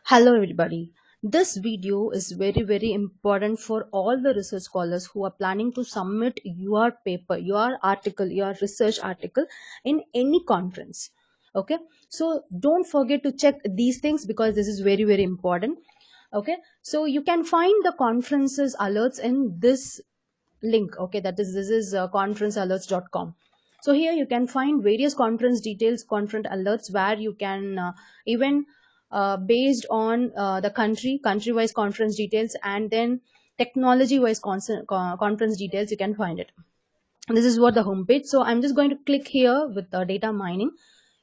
Hello everybody. This video is very important for all the research scholars who are planning to submit your paper, your article, your research article in any conference. Okay, so don't forget to check these things because this is very important. Okay, so you can find the conferences alerts in this link. Okay, that is this is conferencealerts.com. So here you can find various conference details, conference alerts, where you can even based on the country wise conference details, and then technology wise conference details, you can find it. This is what the homepage. So I'm just going to click here with data mining.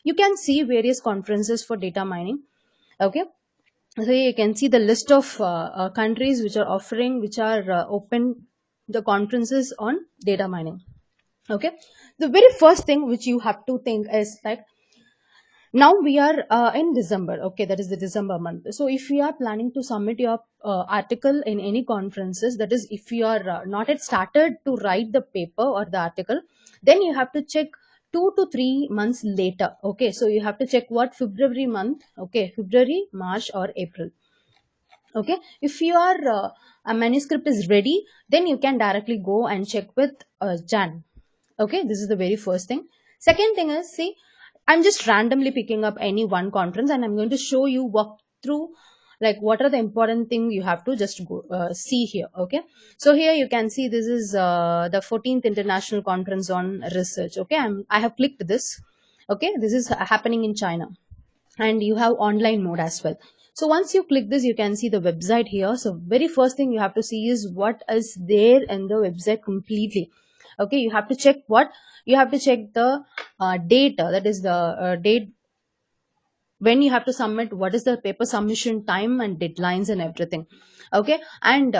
You can see various conferences for data mining. Okay, so here you can see the list of countries which are offering, which are open the conferences on data mining. Okay, the very first thing which you have to think is like, now we are in December. Okay, that is the December month. So if you are planning to submit your article in any conferences, that is if you are not yet started to write the paper or the article, then you have to check 2 to 3 months later. Okay, so you have to check what February month. Okay, February, March or April. Okay, if your a manuscript is ready, then you can directly go and check with Jan. Okay, this is the very first thing. Second thing is, see, I'm just randomly picking up any one conference and I'm going to show you, walk through like what are the important thing you have to just go see here. Okay, so here you can see this is the 14th international conference on research. Okay, I have clicked this. Okay, this is happening in China, and you have online mode as well. So once you click this, you can see the website here. So very first thing you have to see is what is there in the website completely. Okay, you have to check what you have to check the data, that is the date when you have to submit, what is the paper submission time and deadlines and everything. Okay, and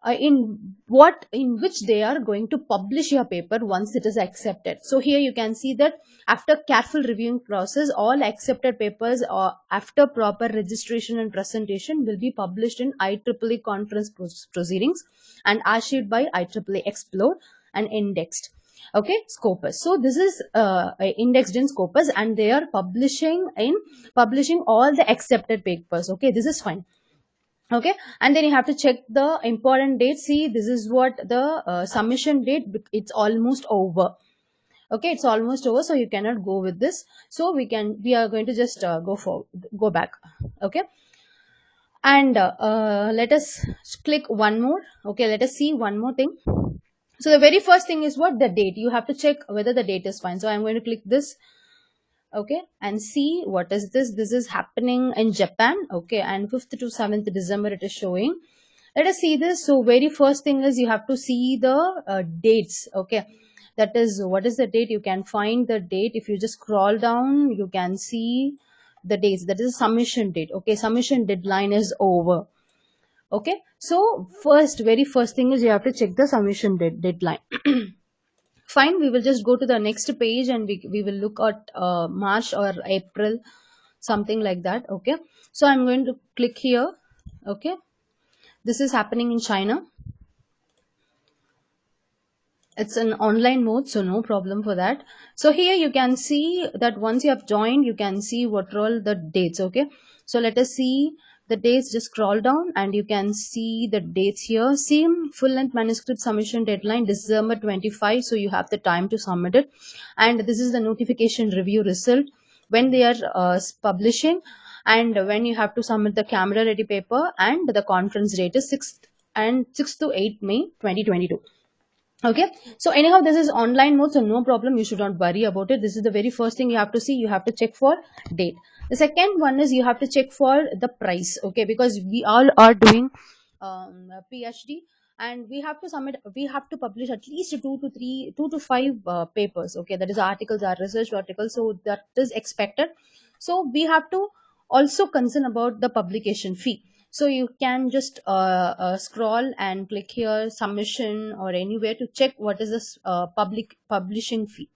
in which they are going to publish your paper once it is accepted. So here you can see that after careful reviewing process, all accepted papers or after proper registration and presentation will be published in IEEE conference proceedings and archived by IEEE Explore and indexed. Okay, Scopus. So this is indexed in Scopus, and they are publishing all the accepted papers. Okay, this is fine. Okay, and then you have to check the important date. See, this is what the submission date, it's almost over. Okay, it's almost over, so you cannot go with this. So we are going to just go back. Okay, and let us click one more. Okay, let us see one more thing. So the very first thing is what? The date. You have to check whether the date is fine. So I'm going to click this. Okay, and see what is this. This is happening in Japan. Okay, and 5th to 7th December it is showing. Let us see this. So very first thing is you have to see the dates. Okay, that is, what is the date? You can find the date if you just scroll down. You can see the dates. That is a submission date. Okay, submission deadline is over. Okay, so very first thing is you have to check the submission deadline. Fine, we will just go to the next page and we will look at March or April, something like that. Okay, so I'm going to click here. Okay, this is happening in China. It's an online mode, so no problem for that. So here you can see that once you have joined, you can see what are all the dates. Okay, so let us see the dates. Just scroll down and you can see the dates here. See, full length manuscript submission deadline December 25, so you have the time to submit it. And this is the notification review result when they are publishing, and when you have to submit the camera ready paper, and the conference date is 6th to 8th May 2022. Okay, so anyhow, this is online mode, so no problem, you should not worry about it. This is the very first thing you have to see. You have to check for date. The second one is you have to check for the price. Okay, because we all are doing PhD, and we have to publish at least 2 to 5 papers. Okay, that is articles, are research articles, so that is expected. So we have to also concern about the publication fee. So you can just scroll and click here submission or anywhere to check what is this publishing fee.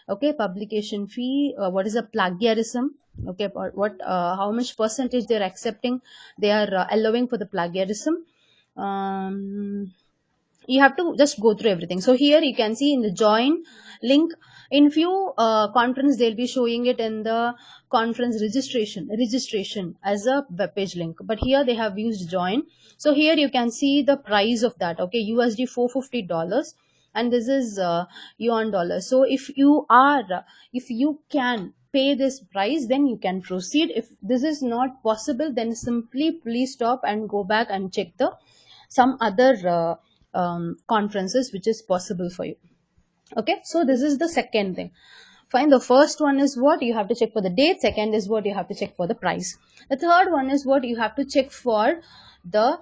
Okay, publication fee, what is a plagiarism. Okay, what how much percentage they are accepting, they are allowing for the plagiarism. You have to just go through everything. So here you can see in the join link, In few conference they'll be showing it in the conference registration as a web page link, but here they have used join. So here you can see the price of that, okay, USD $450, and this is yuan dollars. So if you can pay this price, then you can proceed. If this is not possible, then simply please stop and go back and check the some other conferences which is possible for you. Okay, so this is the second thing. Fine, the first one is what you have to check for the date, second is what you have to check for the price. The third one is what you have to check for the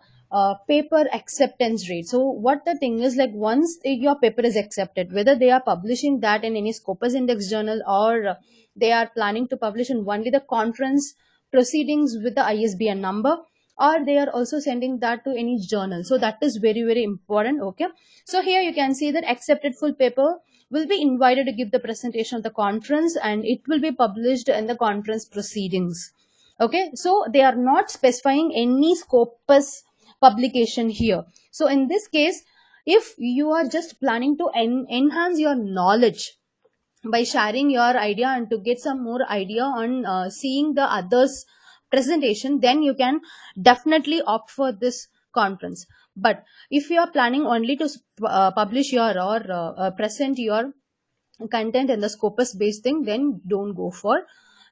paper acceptance rate. So what the thing is, like, once your paper is accepted, whether they are publishing that in any Scopus Index journal, or they are planning to publish in only the conference proceedings with the ISBN number, or they are also sending that to any journal. So that is very, very important. Okay, so here you can see that accepted full paper will be invited to give the presentation of the conference, and it will be published in the conference proceedings. Okay, so they are not specifying any Scopus publication here. So in this case, if you are just planning to enhance your knowledge by sharing your idea and to get some more idea on seeing the others presentation, then you can definitely opt for this conference. But if you are planning only to publish your or present your content in the Scopus based thing, then don't go for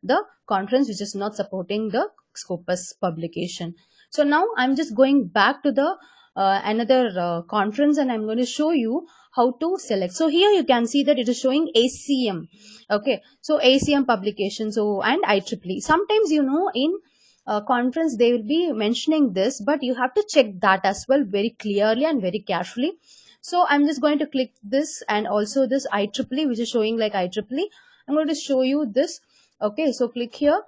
the conference which is not supporting the Scopus publication. So now I'm just going back to the another conference, and I'm going to show you how to select. So here you can see that it is showing ACM. Okay, so ACM publication, so and IEEE. Sometimes, you know, in conference they will be mentioning this, but you have to check that as well very clearly and very carefully. So I'm just going to click this, and also this IEEE, which is showing like IEEE. I'm going to show you this. Okay, so click here,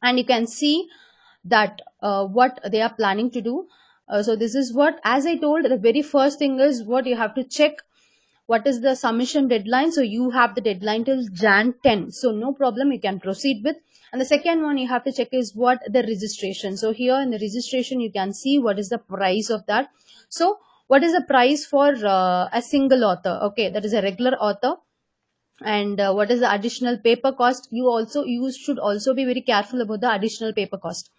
and you can see that what they are planning to do. So this is what, as I told, the very first thing is what you have to check, what is the submission deadline. So you have the deadline till Jan 10, so no problem, you can proceed with. And the second one you have to check is what the registration. So here in the registration you can see what is the price of that. So what is the price for a single author? Okay, that is a regular author. And what is the additional paper cost? You should also be very careful about the additional paper cost.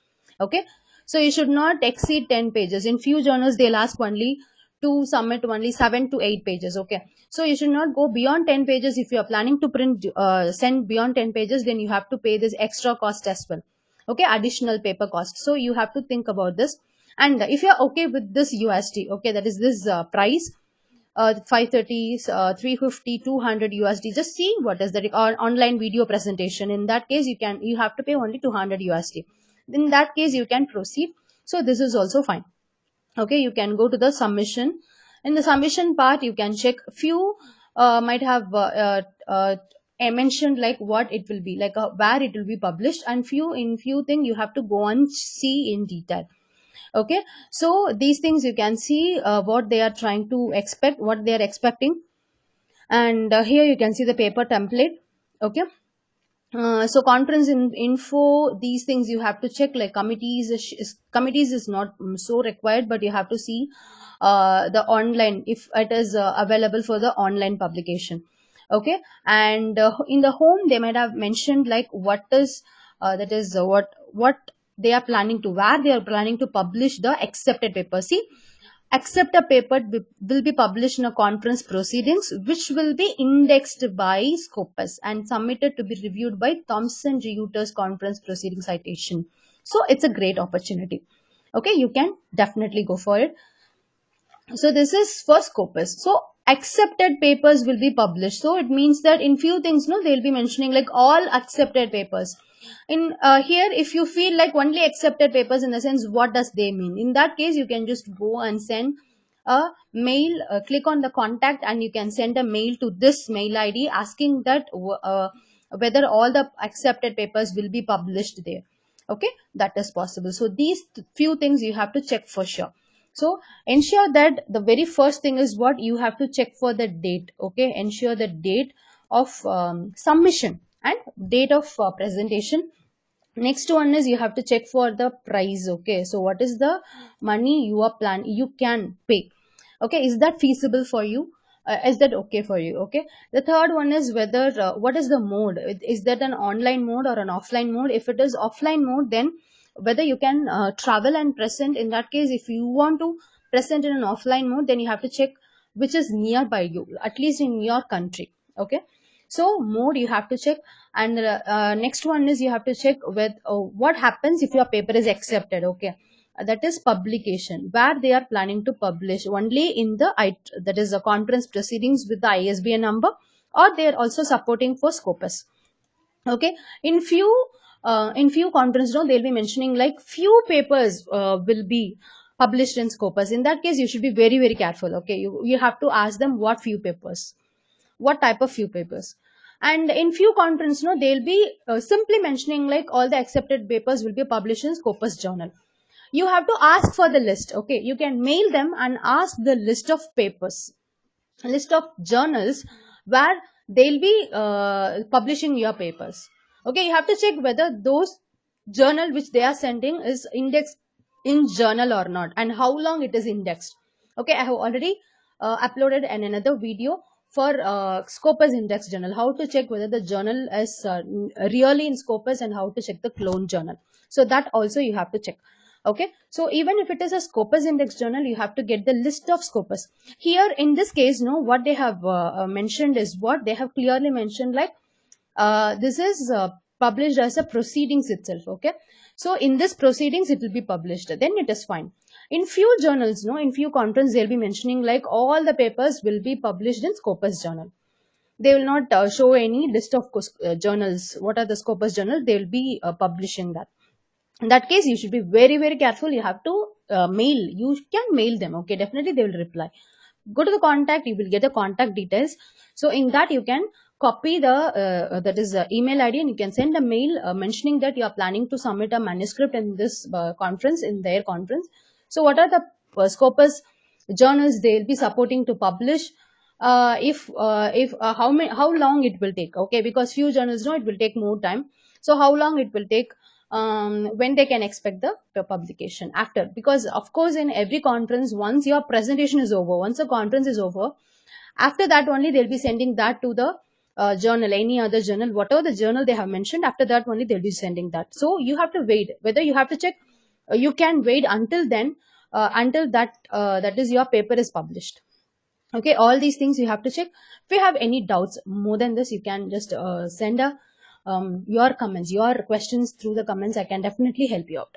Okay, so you should not exceed 10 pages. In few journals they'll ask only to submit only 7 to 8 pages. Okay, so you should not go beyond 10 pages. If you are planning to print send beyond 10 pages, then you have to pay this extra cost as well. Okay, additional paper cost. So you have to think about this. And if you are okay with this USD, okay, that is this price, 530, 350, 200 USD. Just see what is the online video presentation. In that case, you have to pay only 200 USD. In that case, you can proceed. So this is also fine. Okay, you can go to the submission. In the submission part, you can check few might have mentioned like what it will be, like where it will be published, and few things you have to go and see in detail. Okay, so these things you can see what they are trying to expect, what they are expecting. And here you can see the paper template. Okay, so conference info, these things you have to check, like committees is not so required, but you have to see the online, if it is available for the online publication. Okay, and in the home they might have mentioned like what is that is what they are planning to, where they are planning to publish the accepted paper. See, accept a paper will be published in a conference proceedings, which will be indexed by Scopus and submitted to be reviewed by Thomson Reuters conference proceeding citation. So it's a great opportunity. Okay, you can definitely go for it. So this is for Scopus. So accepted papers will be published. So it means that in few things, no, they'll be mentioning like all accepted papers. In here, if you feel like only accepted papers, in the sense, what does they mean? In that case, you can just go and send a mail, click on the contact, and you can send a mail to this mail ID asking that whether all the accepted papers will be published there. Okay, that is possible. So these few things you have to check for sure. So ensure that the very first thing is what you have to check for the date. Okay, ensure the date of submission and date of presentation. Next one is you have to check for the price. Okay, so what is the money you can pay? Okay, is that feasible for you? Is that okay for you? Okay. The third one is whether what is the mode? Is that an online mode or an offline mode? If it is offline mode, then whether you can travel and present. In that case, if you want to present in an offline mode, then you have to check which is nearby you, at least in your country. Okay. So mode you have to check. And next one is you have to check with what happens if your paper is accepted. Okay. That is publication, where they are planning to publish only in the that is the conference proceedings with the ISBN number, or they are also supporting for Scopus. Okay. In few conference, no, they'll be mentioning like few papers will be published in Scopus. In that case, you should be very very careful. Okay. You have to ask them what few papers, what type of few papers. And in few conference, no, they'll be simply mentioning like all the accepted papers will be published in Scopus journal. You have to ask for the list. Okay. You can mail them and ask the list of papers, list of journals where they'll be publishing your papers. Okay. You have to check whether those journal which they are sending is indexed in journal or not, and how long it is indexed. Okay. I have already uploaded another video for Scopus index journal, how to check whether the journal is really in Scopus, and how to check the clone journal. So that also you have to check. Okay. So even if it is a Scopus index journal, you have to get the list of Scopus. Here in this case, no, what they have mentioned is, what they have clearly mentioned, like this is published as a proceedings itself. Okay. So in this proceedings it will be published, then it is fine. In few journals, no, in few conference, they'll be mentioning like all the papers will be published in Scopus journal. They will not show any list of journals, what are the Scopus journals, they will be publishing that. In that case, you should be very very careful. You have to mail, you can mail them. Okay. Definitely they will reply. Go to the contact, you will get the contact details. So in that you can copy the that is email ID, and you can send a mail mentioning that you are planning to submit a manuscript in this conference, in their conference. So what are the Scopus journals they will be supporting to publish, if how long it will take. Okay. Because few journals, no, it will take more time. So how long it will take, when they can expect the publication after. Because of course in every conference, once your presentation is over, once the conference is over, after that only they'll be sending that to the journal, any other journal, whatever the journal they have mentioned, after that only they'll be sending that. So you have to wait, whether you have to check, you can wait until then, until that is your paper is published. Okay. All these things you have to check. If you have any doubts more than this, you can just send your comments, your questions through the comments. I can definitely help you out.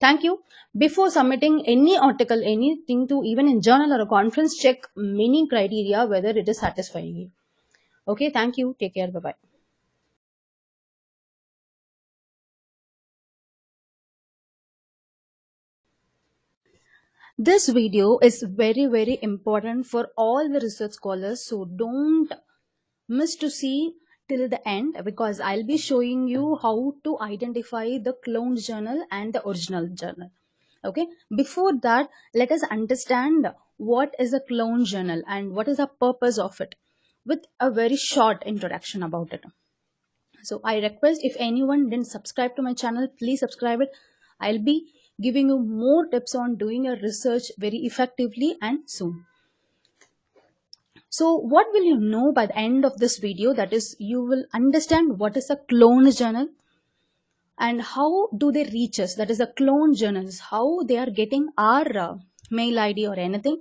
Thank you. Before submitting any article, anything to even in journal or a conference, check many criteria whether it is satisfying you. Okay. Thank you. Take care. Bye bye. This video is very very important for all the research scholars, so don't miss to see till the end, because I'll be showing you how to identify the cloned journal and the original journal. Okay. Before that, let us understand what is a clone journal and what is the purpose of it, with a very short introduction about it. So I request, if anyone didn't subscribe to my channel, please subscribe it. I'll be giving you more tips on doing your research very effectively and soon. So what will you know by the end of this video? That is, you will understand what is a clone journal and how do they reach us. That is, the clone journals, how they are getting our mail ID or anything,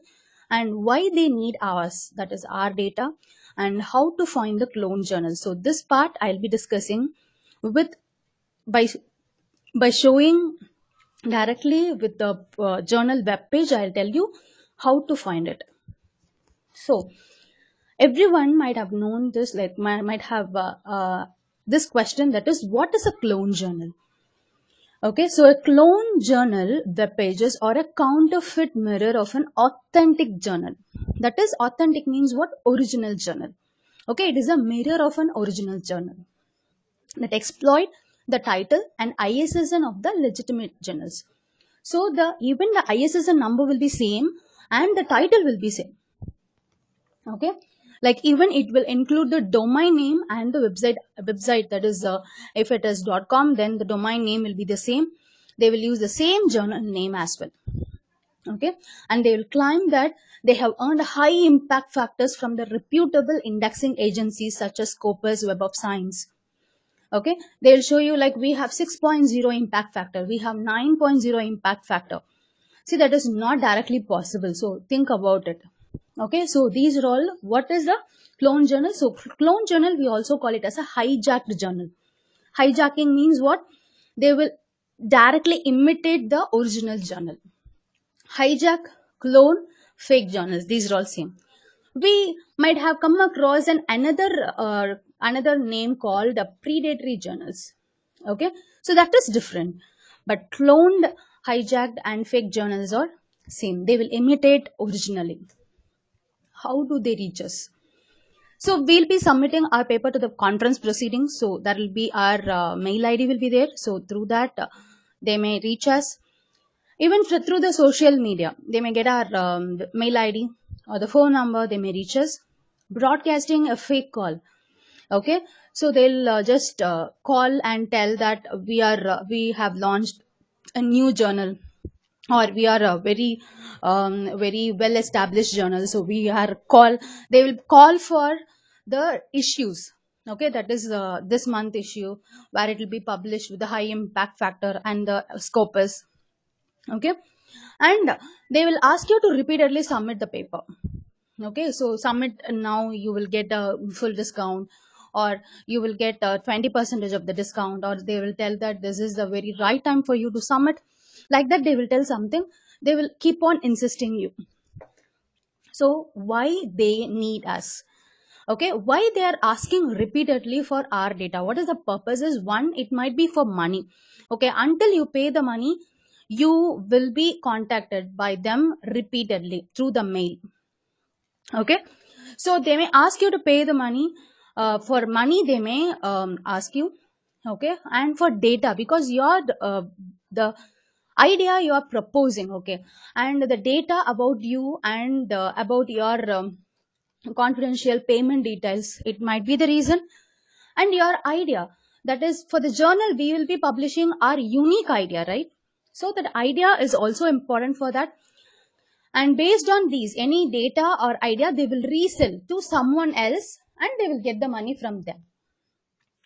and why they need ours, that is our data, and how to find the clone journal. So this part I'll be discussing with by showing directly with the journal web page. I'll tell you how to find it. So everyone might have known this, like might have this question, that is, what is a clone journal? Okay, so a clone journal web pages are a counterfeit mirror of an authentic journal. That is, authentic means what? Original journal. Okay, it is a mirror of an original journal that exploit the title and ISSN of the legitimate journals. So even the ISSN number will be same and the title will be same. Okay, like even it will include the domain name and the website, that is if it is .com, then the domain name will be the same. They will use the same journal name as well. Okay, and they will claim that they have earned high impact factors from the reputable indexing agencies such as Scopus, Web of Science. Okay, they'll show you like we have 6.0 impact factor, we have 9.0 impact factor. See, that is not directly possible, so think about it. Okay, so these are all. What is the clone journal? So clone journal, we also call it as a hijacked journal. Hijacking means what? They will directly imitate the original journal. Hijack, clone, fake journals, these are all same. We might have come across another name called predatory journals. Okay, so that is different, but cloned, hijacked and fake journals are same. They will imitate originally. How do they reach us? So we'll be submitting our paper to the conference proceedings, so that will be our mail id will be there, so through that they may reach us. Even through the social media, they may get our mail ID or the phone number, they may reach us. Broadcasting a fake call. Okay, so they'll just call and tell that we have launched a new journal, or we are a very well established journal. So we are call. They will call for the issues. Okay, that is this month issue where it will be published with the high impact factor and the Scopus. Okay, and they will ask you to repeatedly submit the paper. Okay, so submit now, you will get a full discount, or you will get 20% of the discount, or they will tell that this is the very right time for you to submit. Like that, they will tell something. They will keep on insisting you. So why they need us? Okay, why they are asking repeatedly for our data? What is the purpose? Is one, it might be for money. Okay, until you pay the money, you will be contacted by them repeatedly through the mail. Okay, so they may ask you to pay the money. For money they may ask you. Okay, and for data, because you're the idea you are proposing. Okay, and the data about you and about your confidential payment details, it might be the reason. And your idea, that is for the journal, we will be publishing our unique idea, right? So that idea is also important for that. And based on these, any data or idea, they will resell to someone else and they will get the money from them.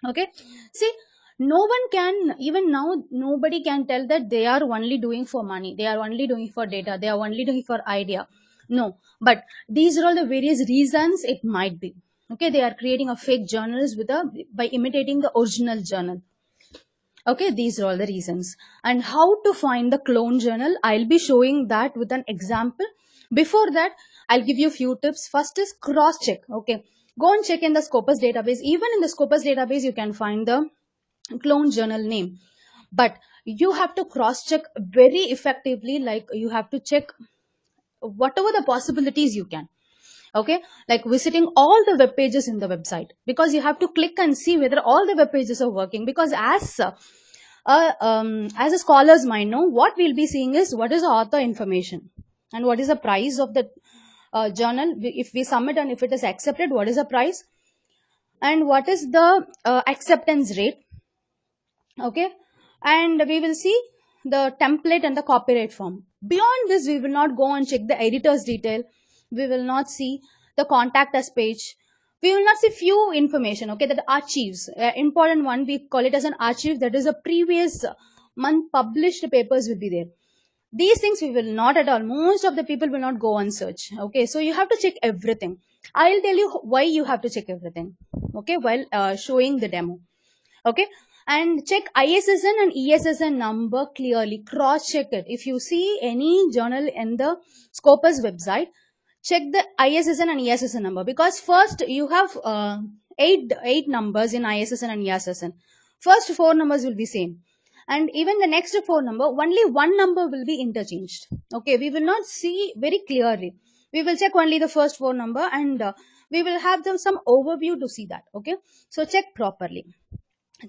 Okay, see, no one can, even now nobody can tell that they are only doing for money, they are only doing for data, they are only doing for idea. No, but these are all the various reasons it might be. Okay, they are creating a fake journals with a by imitating the original journal. Okay, these are all the reasons. And how to find the clone journal, I'll be showing that with an example. Before that, I'll give you a few tips. First is cross check. Okay, go and check in the Scopus database. Even in the Scopus database, you can find the clone journal name, but you have to cross check very effectively. Like, you have to check whatever the possibilities you can. Okay, like visiting all the web pages in the website, because you have to click and see whether all the web pages are working. Because as a scholars might know, what we'll be seeing is what is the author information and what is the price of the journal. If we submit and if it is accepted, what is the price and what is the acceptance rate. Okay, and we will see the template and the copyright form. Beyond this, we will not go and check the editor's detail. We will not see the contact us page. We will not see few information. Okay, that archives, important one, we call it as an archive, that is a previous month published papers will be there. These things we will not at all, most of the people will not go and search. Okay, so you have to check everything. I'll tell you why you have to check everything, okay, while showing the demo. Okay, and check ISSN and ESSN number clearly. Cross check it. If you see any journal in the Scopus website, check the ISSN and ESSN number, because first you have eight numbers in ISSN and ESSN. First four numbers will be same, and even the next four number, only one number will be interchanged. Okay, we will not see very clearly. We will check only the first four number, and we will have some overview to see that. Okay, so check properly.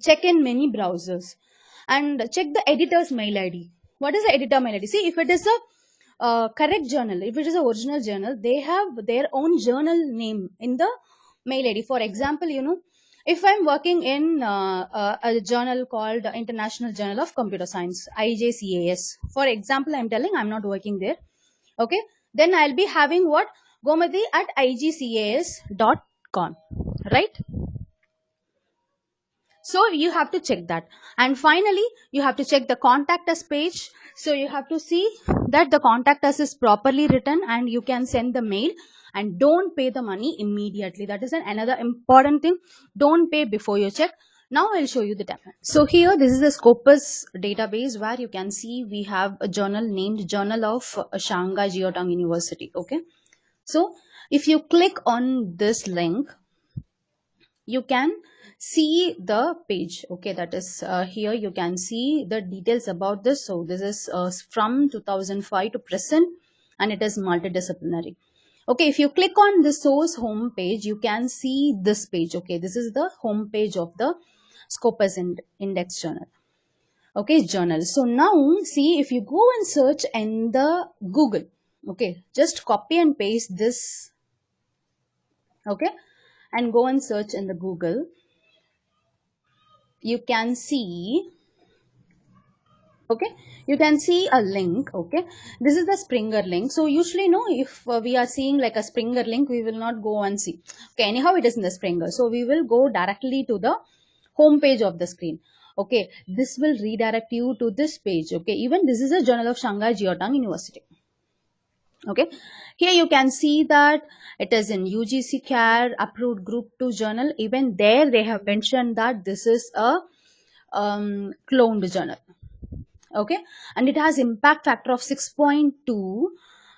Check in many browsers and check the editor's mail id. What is the editor mail id? See, if it is a correct journal, if it is a original journal, they have their own journal name in the mail id. For example, if I'm working in a journal called International Journal of Computer Science, IJCAS, for example, I'm telling, I'm not working there. Okay, then I'll be having what? Gomati at igcas.com, right? So you have to check that. And finally, you have to check the contact us page. So you have to see that the contact us is properly written and you can send the mail, and don't pay the money immediately. That is another important thing. Don't pay before you check. Now I'll show you the template. So here, this is the Scopus database where you can see we have a journal named Journal of Shanghai Jiaotong University. Okay. So if you click on this link, you can see the page. Okay, that is here you can see the details about this. So this is from 2005 to present, and it is multidisciplinary. Okay, if you click on the source home page, you can see this page. Okay, this is the home page of the Scopus Index Journal. Okay, journal. So now see, if you go and search in the Google, okay, just copy and paste this, okay, and go and search in the Google. You can see, okay, you can see a link. Okay, this is the Springer link. So usually, no, if we are seeing like a Springer link, we will not go and see. Okay, anyhow it is in the Springer, so we will go directly to the home page of the screen. Okay, this will redirect you to this page. Okay, even this is a Journal of Shanghai Jiaotong University. Okay, here you can see that it is in UGC CARE approved group 2 journal. Even there they have mentioned that this is a cloned journal. Okay, and it has impact factor of 6.2,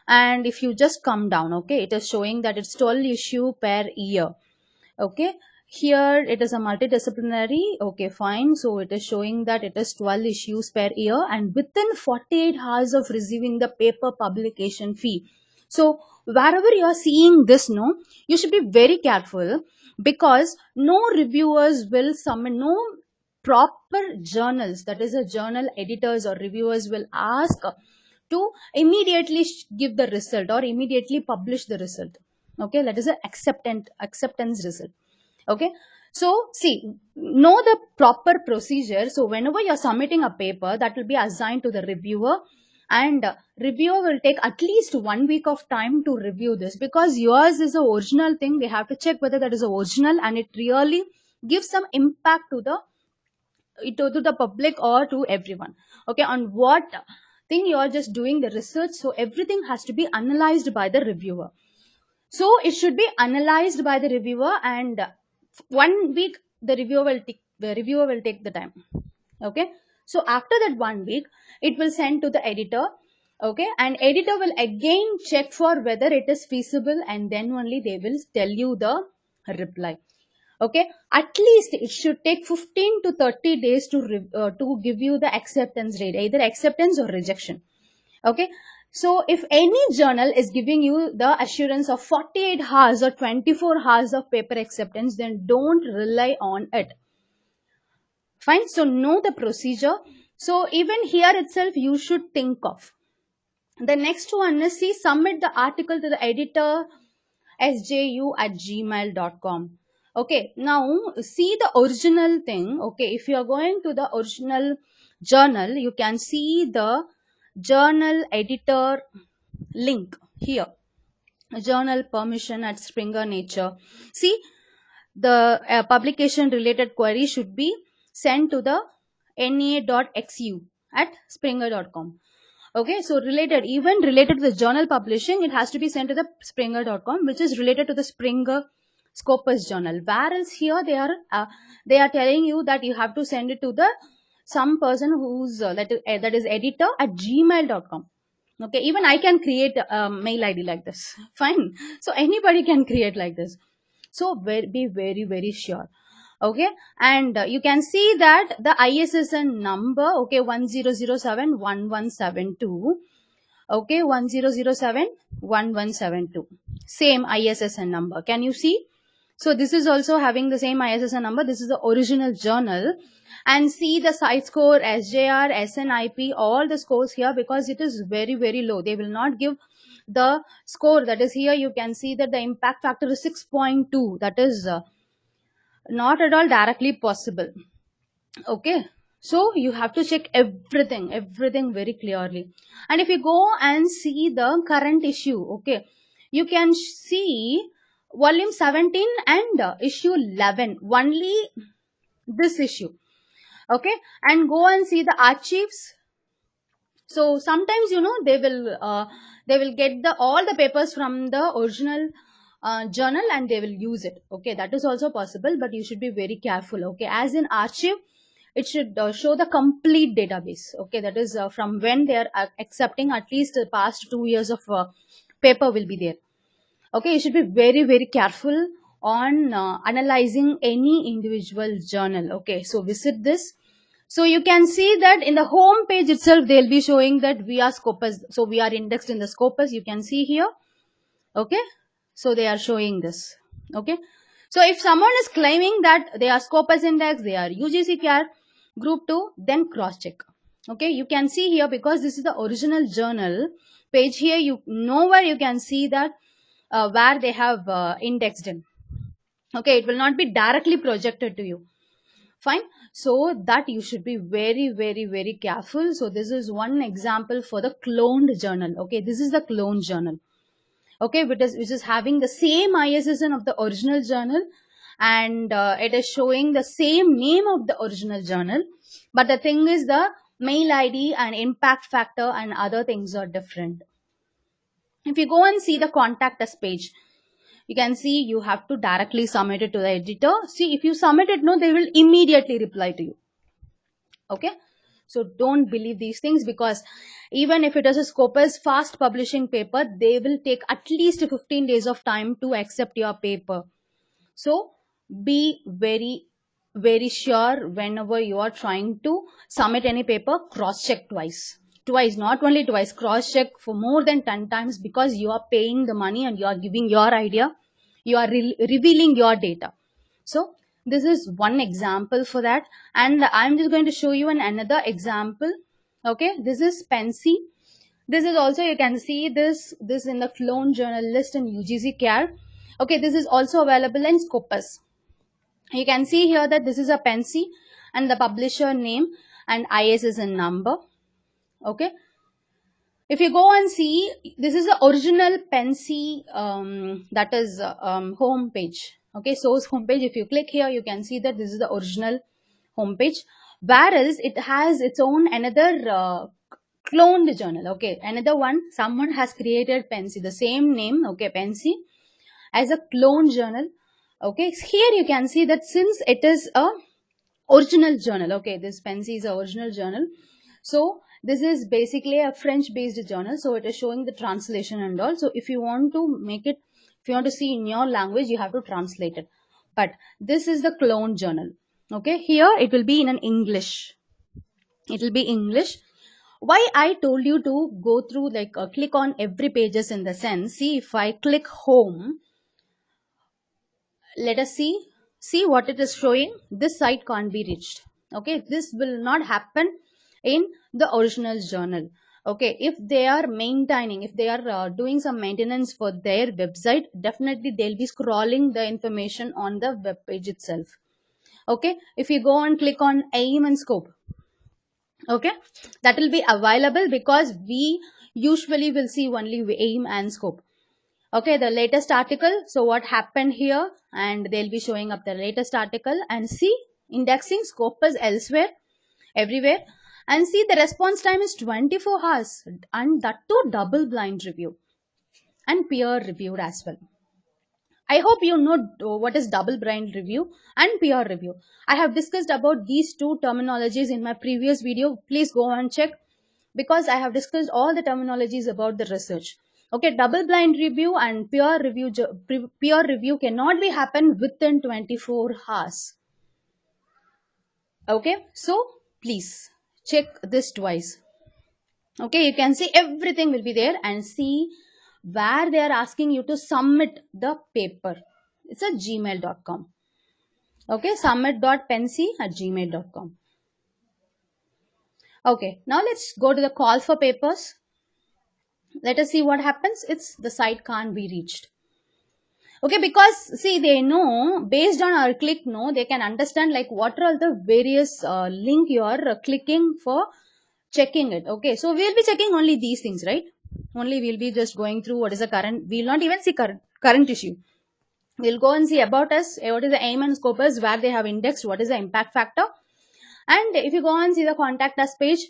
and if you just come down, okay, it is showing that it's 12 issue per year. Okay, here it is a multidisciplinary. Okay, fine. So it is showing that it is 12 issues per year and within 48 hours of receiving the paper publication fee. So wherever you are seeing this, no, you should be very careful, because no reviewers will submit, no proper journals, that is a journal editors or reviewers will ask to immediately give the result or immediately publish the result. Okay, that is an acceptance result. Okay, so see, know the proper procedure. So whenever you're submitting a paper, that will be assigned to the reviewer, and reviewer will take at least 1 week of time to review this, because yours is a original thing. They have to check whether that is original and it really gives some impact to the public or to everyone. Okay, on what thing you are just doing the research. So everything has to be analyzed by the reviewer. So it should be analyzed by the reviewer, and 1 week the reviewer will take the time. Okay, so after that 1 week, it will send to the editor. Okay, and editor will again check for whether it is feasible, and then only they will tell you the reply. Okay, at least it should take 15 to 30 days to give you the acceptance rate, either acceptance or rejection. Okay, so if any journal is giving you the assurance of 48 hours or 24 hours of paper acceptance, then don't rely on it. Fine, so know the procedure. So even here itself you should think of. The next one is, see, submit the article to the editor sju@gmail.com. Okay, now see the original thing. Okay, if you are going to the original journal, you can see the journal editor link here, journal permission at Springer Nature. See, the publication related query should be sent to the na.xu at springer.com. Okay, so even related to the journal publishing, it has to be sent to the springer.com, which is related to the Springer Scopus journal. Whereas here they are telling you that you have to send it to the some person who's that is editor at gmail.com. Okay, even I can create a mail ID like this. Fine, so anybody can create like this. So be very, very sure. Okay, and you can see that the ISSN number, okay, 10071172. Okay, 10071172, same ISSN number. Can you see? So this is also having the same ISSN number. This is the original journal. And see the site score, SJR, SNIP, all the scores here, because it is very, very low. They will not give the score. That is, here you can see that the impact factor is 6.2. That is not at all directly possible. Okay, So you have to check everything very clearly. And if you go and see the current issue, okay, you can see volume 17 and issue 11, only this issue, okay, and go and see the archives. So sometimes, you know, they will get the all the papers from the original journal and they will use it, okay, that is also possible, but you should be very careful, okay, as in archive it should show the complete database, okay, that is from when they are accepting at least the past 2 years of paper will be there, okay. You should be very careful on analyzing any individual journal, okay. So visit this. So you can see that in the home page itself they'll be showing that we are Scopus, so we are indexed in the Scopus, you can see here, okay. So they are showing this, okay. So if someone is claiming that they are Scopus index, they are UGC group 2, then cross check, okay. You can see here, because this is the original journal page, here you nowhere you can see that where they have indexed in, okay. It will not be directly projected to you, fine. So that you should be very careful. So this is one example for the cloned journal, okay. This is the cloned journal, okay, which is having the same ISSN of the original journal, and it is showing the same name of the original journal, but the thing is the mail ID and impact factor and other things are different. If you go and see the contact us page, you can see you have to directly submit it to the editor. See, if you submit it, no, they will immediately reply to you, okay. So don't believe these things, because even if it is a Scopus fast publishing paper, they will take at least 15 days of time to accept your paper. So be very sure whenever you are trying to submit any paper, cross check twice, not only twice, cross check for more than 10 times, because you are paying the money and you are giving your idea, you are revealing your data. So this is one example for that, and I'm just going to show you another example, okay. This is Pensy. This is also, you can see this in the clone journal list in UGC CARE, okay. This is also available in Scopus. You can see here that this is a Pensy and the publisher name and ISSN number, okay. If you go and see, this is the original Pensy, that is home page, okay, source home page. If you click here, you can see that this is the original home page, whereas it has its own another cloned journal, okay. Another one, someone has created Pensy, the same name, okay, Pensy, as a clone journal, okay. Here you can see that since it is a original journal, okay, this Pensy is a original journal, so this is basically a French based journal, so it is showing the translation and all. So if you want to make it, if you want to see in your language, you have to translate it, but this is the clone journal, okay. Here it will be in an English, it will be English. Why I told you to go through, like click on every pages, in the sense, see, if I click home, let us see what it is showing. This site can't be reached, okay. This will not happen in the original journal, okay. If they are maintaining, if they are doing some maintenance for their website, definitely they'll be scrolling the information on the web page itself, okay. If you go and click on aim and scope, okay, that will be available, because we usually will see only aim and scope, okay. The latest article, so what happened here, and they'll be showing up the latest article, and see indexing Scopus elsewhere, everywhere, and see the response time is 24 hours, and that too double blind review and peer reviewed as well. I hope you know what is double blind review and peer review. I have discussed about these two terminologies in my previous video. Please go and check, because I have discussed all the terminologies about the research. Okay, double blind review and peer review cannot be happen within 24 hours. Okay, so please check this twice. Okay, you can see everything will be there, and see where they are asking you to submit the paper. It's a gmail.com. Okay, submit.pensy@gmail.com. Okay, now let's go to the call for papers. Let us see what happens. It's the site can't be reached. Okay, because see, they know based on our click, no, they can understand like what are all the various link you are clicking for checking it. Okay, so we'll be checking only these things, right? Only we'll be just going through what is the current, we'll not even see current issue. We'll go and see about us, what is the aim and scopus, where they have indexed, what is the impact factor. And if you go and see the contact us page,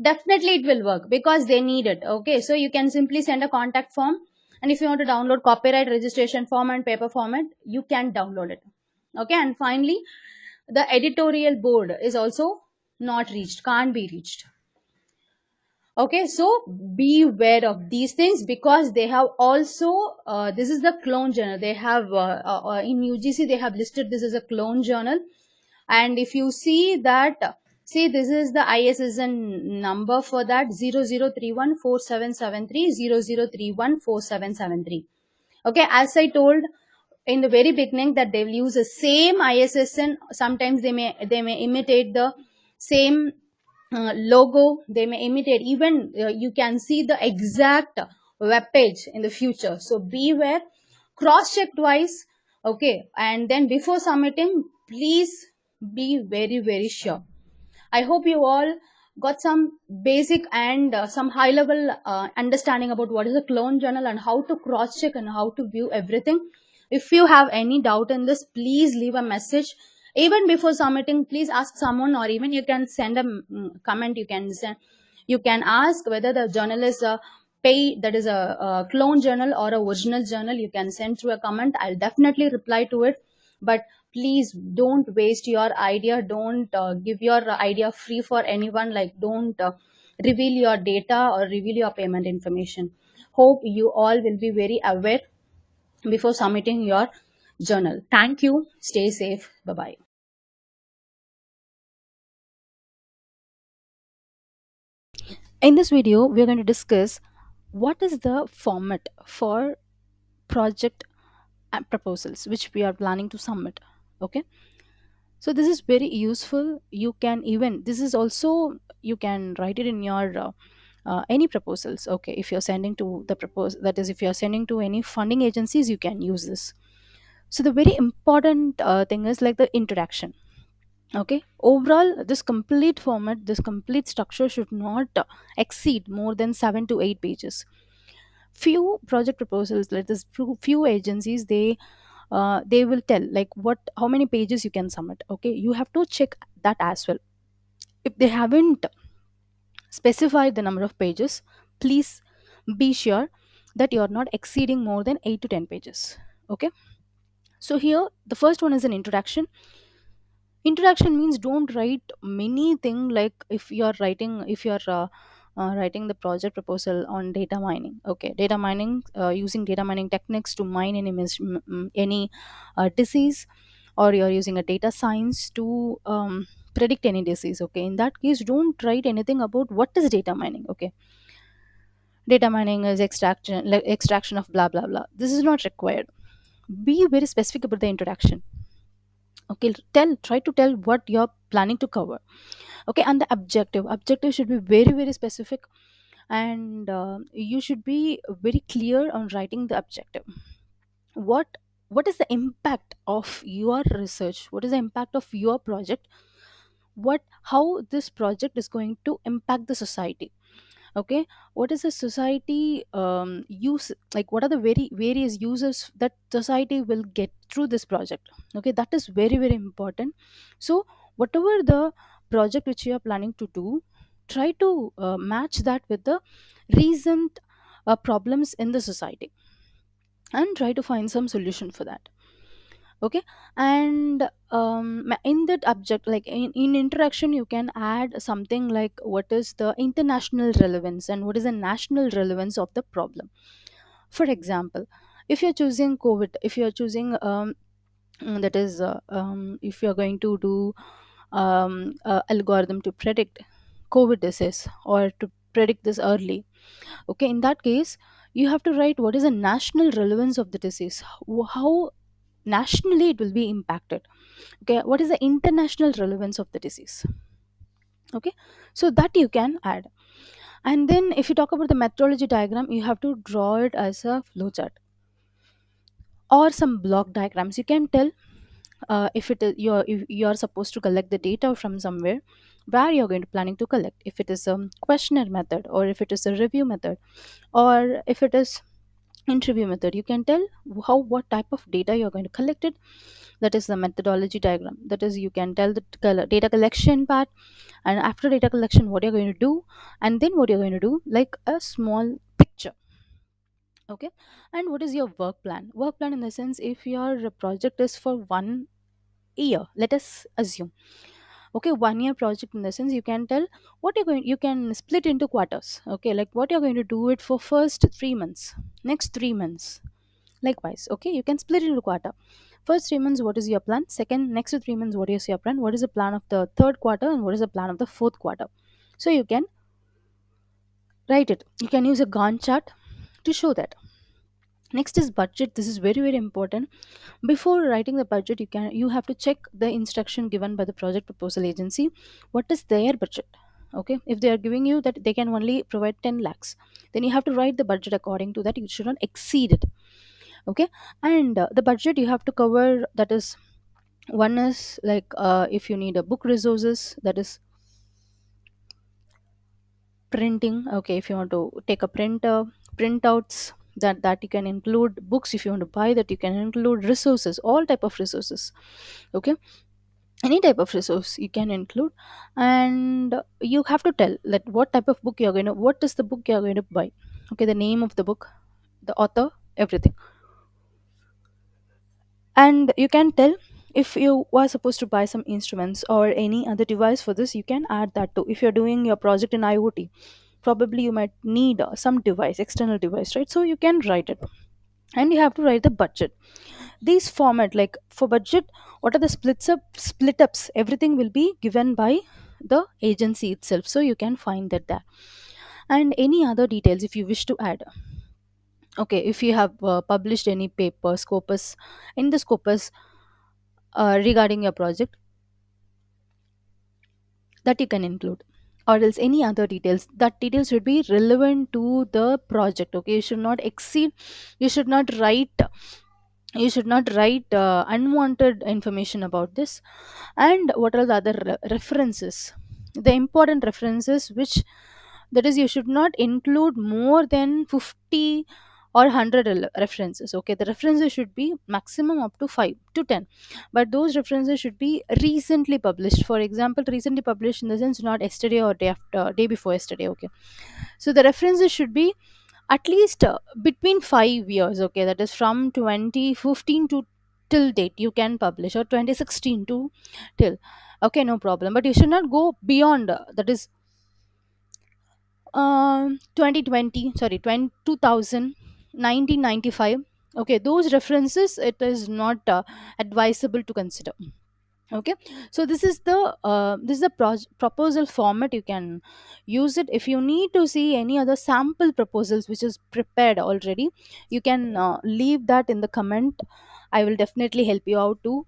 definitely it will work because they need it. Okay, so you can simply send a contact form, and if you want to download copyright registration form and paper format, you can download it. Okay, and finally, the editorial board is also not reached, can't be reached. Okay, so beware of these things because they have also this is the clone journal. They have in UGC they have listed this as a clone journal. And if you see that, see, this is the ISSN number for that, 00314773, 00314773. Okay, as I told in the very beginning that they will use the same ISSN. Sometimes they may imitate the same logo. They may imitate, even you can see the exact web page in the future. So beware, cross check twice. Okay, and then before submitting, please be very very sure. I hope you all got some basic and some high level understanding about what is a clone journal and how to cross check and how to view everything. If you have any doubt in this, please leave a message. Even before submitting, please ask someone, or even you can send a comment. You can send, you can ask whether the journal is a pay, that is a clone journal or a original journal. You can send through a comment. I'll definitely reply to it. But please don't waste your idea. Don't give your idea free for anyone. Like, don't reveal your data or reveal your payment information. Hope you all will be very aware before submitting your journal. Thank you. Stay safe. Bye bye. In this video, we are going to discuss what is the format for project proposals which we are planning to submit. Okay, so this is very useful. You can even, this is also, you can write it in your any proposals. Okay, if you're sending to the propose, that is if you're sending to any funding agencies, you can use this. So the very important thing is like the introduction. Okay, overall this complete format, this complete structure should not exceed more than 7 to 8 pages. Few project proposals, like this, few agencies, they will tell like what, how many pages you can submit. Okay, you have to check that as well. If they haven't specified the number of pages, please be sure that you are not exceeding more than 8 to 10 pages. Okay, so here the first one is an introduction. Introduction means don't write many thing, like if you're writing, if you're writing the project proposal on data mining. Okay, data mining, using data mining techniques to mine any any disease, or you're using a data science to predict any disease. Okay, in that case don't write anything about what is data mining. Okay, data mining is extraction, like extraction of blah blah blah. This is not required. Be very specific about the introduction. Okay, try to tell what you're planning to cover. Okay, and the objective should be very very specific, and you should be very clear on writing the objective. What is the impact of your research, what is the impact of your project, what, how this project is going to impact the society. Okay, what is the society use, like what are the very various users that society will get through this project. Okay, that is very very important. So whatever the project which you are planning to do, try to match that with the recent problems in the society, and try to find some solution for that. Okay, and in that object, like in interaction, you can add something like what is the international relevance and what is the national relevance of the problem. For example, if you're choosing COVID, if you're choosing that is if you're going to do algorithm to predict COVID disease or to predict this early. Okay, in that case you have to write what is the national relevance of the disease, how nationally it will be impacted. Okay, what is the international relevance of the disease. Okay, so that you can add. And then if you talk about the methodology diagram, you have to draw it as a flowchart. or some block diagrams. You can tell if it is you're supposed to collect the data from somewhere, where you're going to planning to collect, if it is a questionnaire method, or if it is a review method, or if it is interview method. You can tell how, what type of data you're going to collect it. That is the methodology diagram. That is, you can tell the data collection part, and after data collection what you're going to do, and then what you're going to do, like a small picture. Okay. And what is your work plan? Work plan in the sense, if your project is for 1 year, let us assume, okay, 1 year project, in the sense you can tell what you're going, you can split into quarters. Okay, like what you're going to do it for first 3 months, next 3 months, likewise. Okay, you can split it into quarter. First 3 months, what is your plan? Second, next 3 months, what is your plan? What is the plan of the third quarter, and what is the plan of the fourth quarter? So you can write it. You can use a Gantt chart to show that. Next is budget. This is very very important. Before writing the budget, you have to check the instruction given by the project proposal agency. What is their budget? Okay, if they are giving you that they can only provide 10 lakhs, then you have to write the budget according to that. You should not exceed it. Okay. And the budget you have to cover, that is, one is like, if you need a book resources, that is printing. Okay, if you want to take a printer, printouts, that you can include books. If you want to buy that, you can include resources, all type of resources. Okay, any type of resource you can include. And you have to tell that what type of book you're going to, what is the book you're going to buy. Okay, the name of the book, the author, everything. And you can tell, if you are supposed to buy some instruments or any other device for this, you can add that too. If you're doing your project in IoT, probably you might need some device, external device, right? So you can write it. And you have to write the budget. These format, like for budget, what are the split ups, everything will be given by the agency itself, so you can find that there. And any other details if you wish to add. Okay, if you have published any paper, scopus, in the scopus, regarding your project, that you can include. Or else any other details, that details should be relevant to the project. Okay, you should not exceed, you should not write, unwanted information about this. And what are the other references, the important references, which, that is, you should not include more than 50 or 100 references. Okay, the references should be maximum up to 5 to 10, but those references should be recently published. For example, recently published in the sense not yesterday or day after, day before yesterday. Okay, so the references should be at least between 5 years. Okay, that is from 2015 to till date you can publish, or 2016 to till. Okay, no problem, but you should not go beyond, that is, 2020, sorry, 20, 2000, 1995. Okay, those references, it is not advisable to consider. Okay, so this is the proposal format. You can use it. If you need to see any other sample proposals which is prepared already, you can leave that in the comment. I will definitely help you out to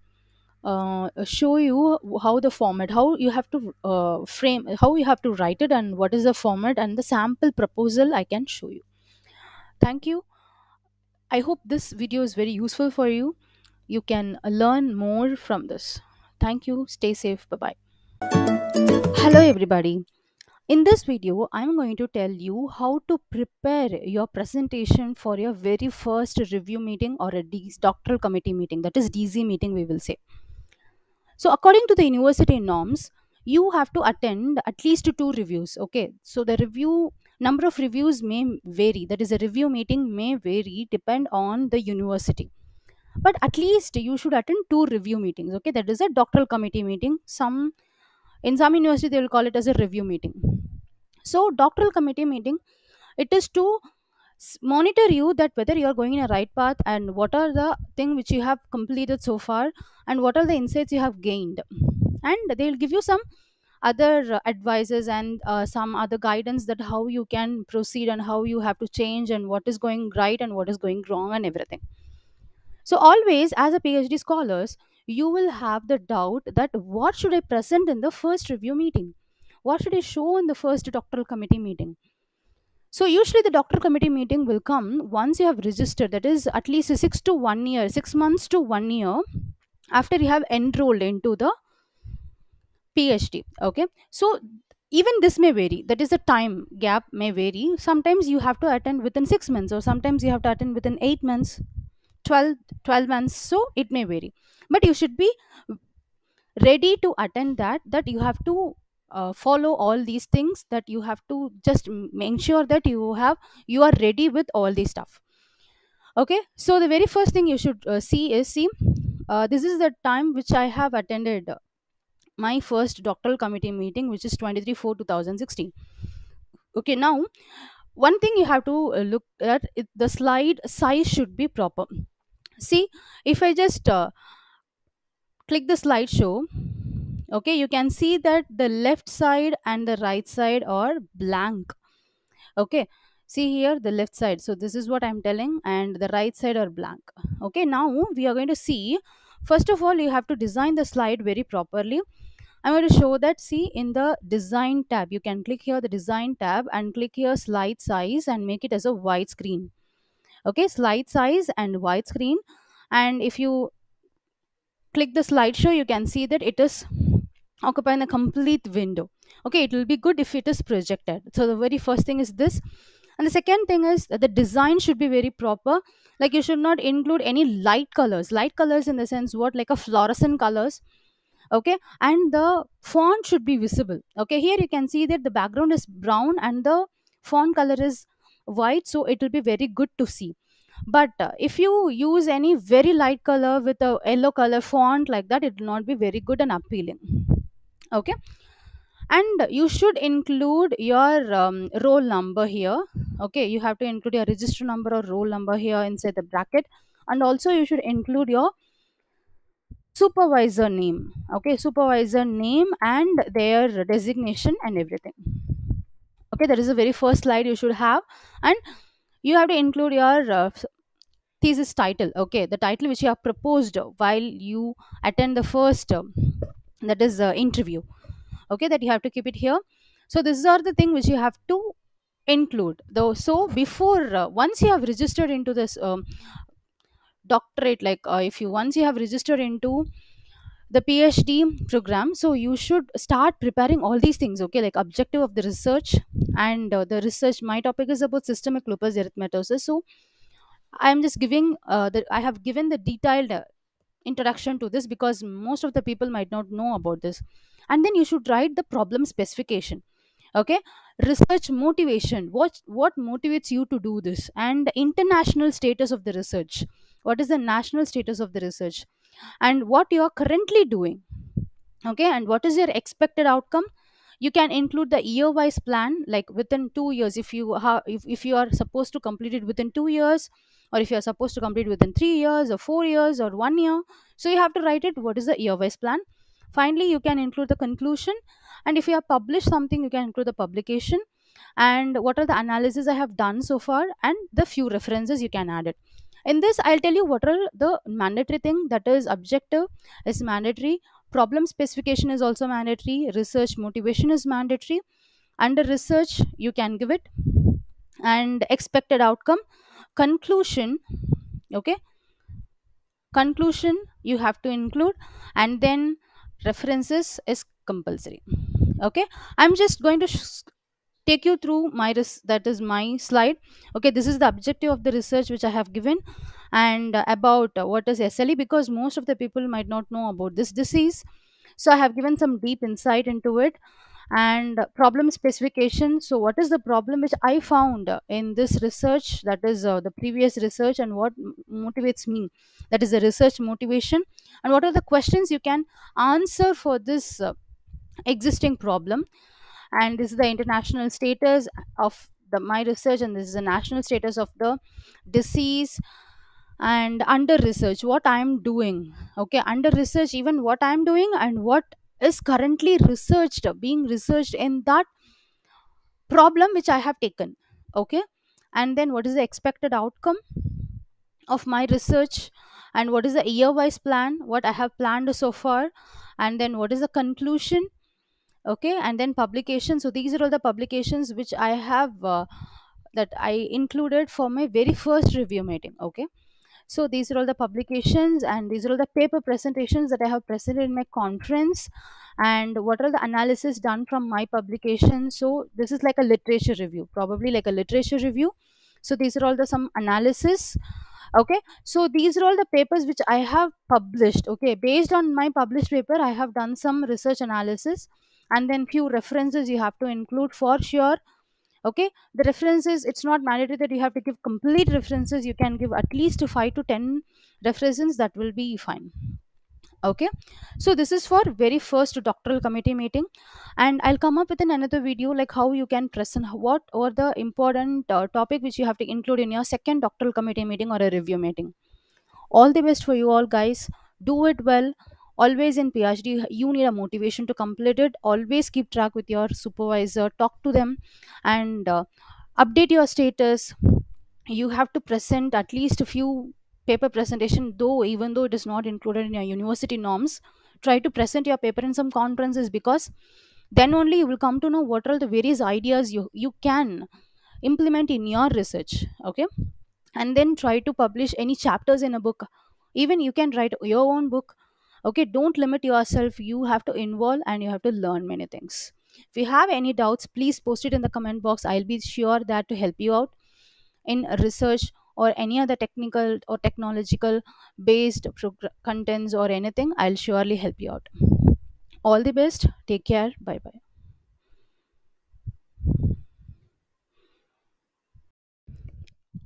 show you how the format, how you have to frame, how you have to write it, and what is the format, and the sample proposal I can show you. Thank you. I hope this video is very useful for you. You can learn more from this. Thank you. Stay safe. Bye bye. Hello, everybody. In this video, I'm going to tell you how to prepare your presentation for your very first review meeting, or a doctoral committee meeting, that is DZ meeting, we will say. So, according to the university norms, you have to attend at least two reviews. Okay, so the review number of reviews may vary, that is, a review meeting may vary depend on the university, but at least you should attend two review meetings. Okay, that is a doctoral committee meeting. Some, in some university they will call it as a review meeting. So doctoral committee meeting, it is to monitor you that whether you are going in a right path, and what are the thing which you have completed so far, and what are the insights you have gained. And they will give you some other advices, and some other guidance, that how you can proceed, and how you have to change, and what is going right and what is going wrong, and everything. So always, as a PhD scholars, you will have the doubt that what should I present in the first review meeting, what should I show in the first doctoral committee meeting. So usually the doctor committee meeting will come once you have registered, that is at least 6 to 1 year, 6 months to 1 year after you have enrolled into the PhD. Okay, so even this may vary, that is the time gap may vary. Sometimes you have to attend within 6 months, or sometimes you have to attend within 8 months, 12 months, so it may vary. But you should be ready to attend that you have to follow all these things, that you have to just make sure that you are ready with all this stuff. Okay, so the very first thing you should see, this is the time which I have attended my first doctoral committee meeting, which is 23/4/2016. Okay, now one thing you have to look at it, the slide size should be proper. See, if I just click the slideshow, okay, you can see that the left side and the right side are blank. Okay, see here the left side, so this is what I'm telling, and the right side are blank. Okay, now we are going to see, first of all you have to design the slide very properly. I'm going to show that. See, in the design tab, you can click here the design tab and click here slide size and make it as a wide screen. Okay, slide size and wide screen. And if you click the slideshow, you can see that it is occupying the complete window. Okay, it will be good if it is projected. So the very first thing is this. And the second thing is that the design should be very proper. Like you should not include any light colors in the sense what, like a fluorescent colors. Okay, and the font should be visible. Okay, here you can see that the background is brown and the font color is white, so it will be very good to see. But if you use any very light color with a yellow color font like that, it will not be very good and appealing. Okay, and you should include your roll number here. Okay, you have to include your register number or roll number here inside the bracket, and also you should include your supervisor name. Okay, supervisor name and their designation and everything. Okay, that is the very first slide you should have. And you have to include your thesis title. Okay, the title which you have proposed while you attend the first that is interview. Okay, that you have to keep it here. So these are the thing which you have to include though. So before once you have registered into this doctorate, like if you once you have registered into the PhD program, so you should start preparing all these things. Okay, like objective of the research, and the research, my topic is about systemic lupus erythematosus. So I am just giving I have given the detailed introduction to this because most of the people might not know about this. And then you should write the problem specification. Okay, research motivation, what motivates you to do this, and the international status of the research, what is the national status of the research, and what you are currently doing. Okay, and what is your expected outcome. You can include the year wise plan, like within 2 years, if you have if you are supposed to complete it within 2 years, or if you are supposed to complete within 3 years or 4 years or 1 year. So you have to write it what is the year wise plan. Finally, you can include the conclusion, and if you have published something, you can include the publication, and what are the analysis I have done so far, and the few references you can add it. In this, I'll tell you what are the mandatory thing, that is objective is mandatory, problem specification is also mandatory, research motivation is mandatory, under research you can give it, and expected outcome, conclusion. Okay, conclusion you have to include, and then references is compulsory. Okay, I'm just going to take you through my that is my slide. Okay, this is the objective of the research which I have given, and about what is SLE, because most of the people might not know about this disease. So I have given some deep insight into it. And problem specification, so what is the problem which I found in this research, that is the previous research, and what motivates me, that is the research motivation, and what are the questions you can answer for this existing problem. And this is the international status of the my research, and this is the national status of the disease. And under research, what I am doing. Okay, under research, even what I am doing and what is currently researched, being researched in that problem which I have taken. Okay, and then what is the expected outcome of my research, and what is the year wise plan, what I have planned so far, and then what is the conclusion. Okay, and then publication, so these are all the publications which I have that I included for my very first review meeting. Okay, so these are all the publications and these are all the paper presentations that I have presented in my conference, and what are the analysis done from my publication. So this is like a literature review, probably like a literature review. So these are all the some analysis. Okay, so these are all the papers which I have published. Okay, based on my published paper I have done some research analysis, and then few references you have to include for sure. Okay, the references, it's not mandatory that you have to give complete references, you can give at least 5 to 10 references, that will be fine. Okay, so this is for very first doctoral committee meeting, and I'll come up with another video like how you can present what or the important topic which you have to include in your second doctoral committee meeting or a review meeting. All the best for you all, guys. Do it well. Always in PhD you need a motivation to complete it. Always keep track with your supervisor, talk to them, and update your status. You have to present at least a few paper presentation, though even though it is not included in your university norms. Try to present your paper in some conferences, because then only you will come to know what are the various ideas you can implement in your research. Okay, and then try to publish any chapters in a book. Even you can write your own book. Okay, don't limit yourself, you have to involve and you have to learn many things. If you have any doubts, please post it in the comment box. I'll be sure that to help you out in research or any other technical or technological based contents or anything. I'll surely help you out. All the best, take care, bye bye.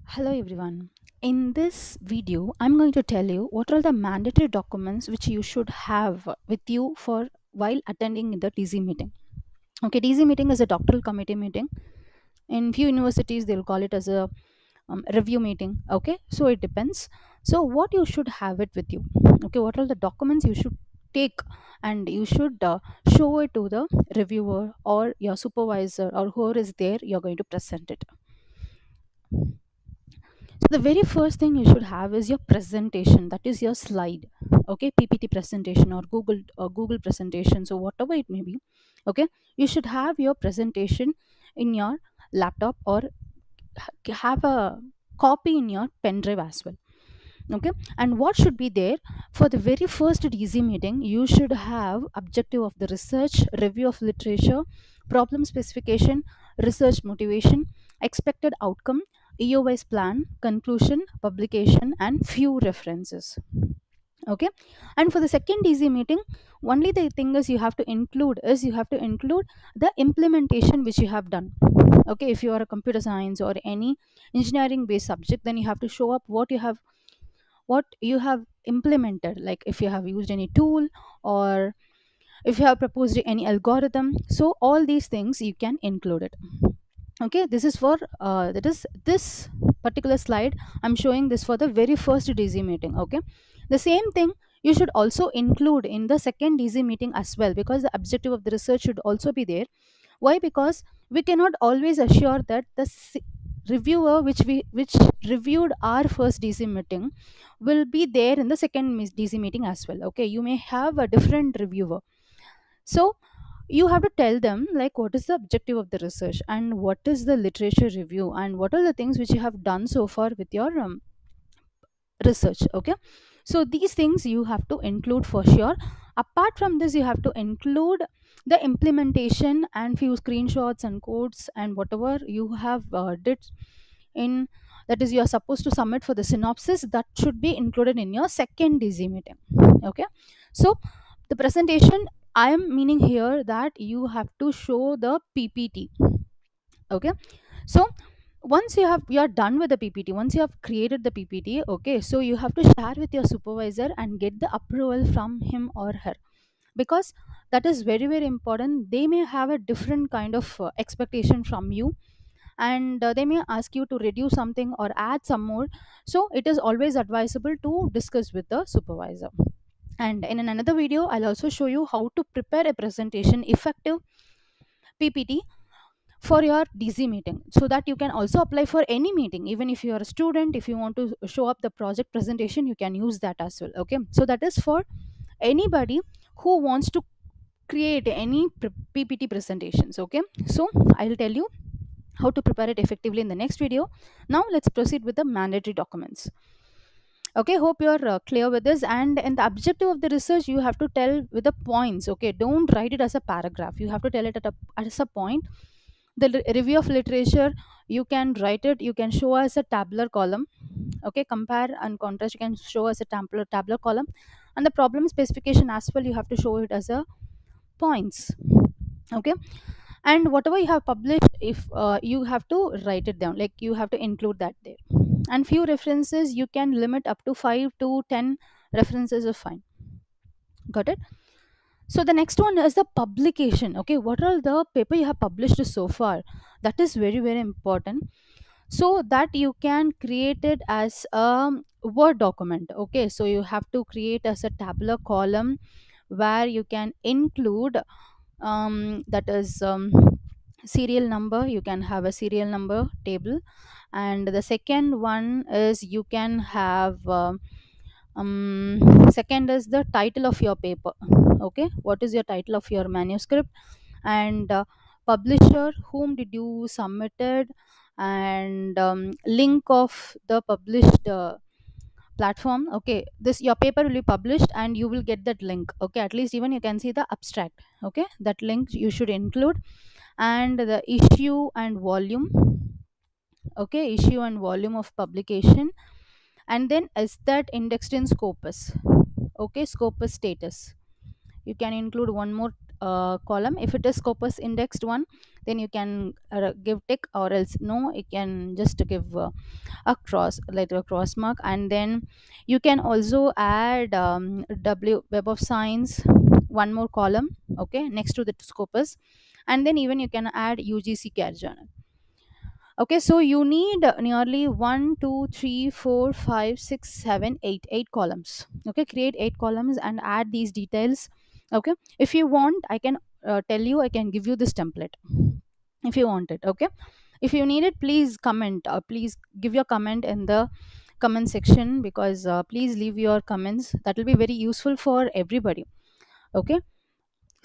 Hello everyone. In this video, I'm going to tell you what are the mandatory documents which you should have with you for while attending the TZ meeting. Okay, TZ meeting is a doctoral committee meeting. In few universities, they'll call it as a review meeting. Okay, so it depends. So what you should have it with you. Okay, what are the documents you should take, and you should show it to the reviewer or your supervisor or whoever is there. You're going to present it. So the very first thing you should have is your presentation, that is your slide. Okay, PPT presentation or Google presentation, so whatever it may be. Okay, you should have your presentation in your laptop, or have a copy in your pen drive as well. Okay, and what should be there for the very first DC meeting? You should have objective of the research, review of literature, problem specification, research motivation, expected outcome, EOS plan, conclusion, publication, and few references. Okay, and for the second DC meeting, only the thing is you have to include the implementation which you have done. Okay, if you are a computer science or any engineering based subject, then you have to show up what you have implemented, like if you have used any tool or if you have proposed any algorithm. So all these things you can include it. Okay, this is for that is this particular slide I'm showing this for the very first DC meeting. Okay, the same thing you should also include in the second DC meeting as well, because the objective of the research should also be there. Why? Because we cannot always assure that the reviewer which reviewed our first DC meeting will be there in the second DC meeting as well. Okay, you may have a different reviewer. So you have to tell them like what is the objective of the research and what is the literature review and what are the things which you have done so far with your research. Okay, so these things you have to include for sure. Apart from this, you have to include the implementation and few screenshots and codes and whatever you have did in, that is you are supposed to submit for the synopsis, that should be included in your second DC meeting. Okay, so the presentation, I am meaning here that you have to show the PPT. Okay, so once you are done with the PPT, once you have created the PPT, okay, so you have to share with your supervisor and get the approval from him or her, because that is very very important. They may have a different kind of expectation from you, and they may ask you to reduce something or add some more. So it is always advisable to discuss with the supervisor. And in another video I'll also show you how to prepare a presentation effective PPT for your DC meeting, so that you can also apply for any meeting. Even if you are a student, if you want to show up the project presentation, you can use that as well. Okay, so that is for anybody who wants to create any PPT presentations. Okay, so I'll tell you how to prepare it effectively in the next video. Now let's proceed with the mandatory documents. Okay, hope you're clear with this. And in the objective of the research, you have to tell with the points. Okay, don't write it as a paragraph, you have to tell it as a point. The review of literature, you can write it, you can show as a tabular column. Okay, compare and contrast, you can show as a tabular column. And the problem specification as well, you have to show it as a points. Okay, and whatever you have published, if you have to write it down, like you have to include that there. And few references, you can limit up to 5 to 10 references are fine. Got it? So the next one is the publication. Okay, what are the paper you have published so far? That is very very important, so that you can create it as a word document. Okay, so you have to create as a tabular column where you can include that is serial number. You can have a serial number table. And the second one is you can have second is the title of your paper. Okay, what is your title of your manuscript? And publisher, whom did you submitted? And link of the published platform. Okay, this your paper will be published and you will get that link. Okay, at least even you can see the abstract. Okay, that link you should include. And the issue and volume. Okay, issue and volume of publication. And then is that indexed in Scopus? Okay, Scopus status, you can include one more column. If it is Scopus indexed one, then you can give tick, or else no, you can just give a cross, like a cross mark. And then you can also add Web of Science, one more column, okay, next to the Scopus. And then even you can add UGC care journal. Okay, so you need nearly 1, 2, 3, 4, 5, 6, 7, 8 columns. Okay, create 8 columns and add these details. Okay, if you want, I can tell you, I can give you this template if you want it. Okay, if you need it, please comment, please give your comment in the comment section, because please leave your comments, that will be very useful for everybody. Okay,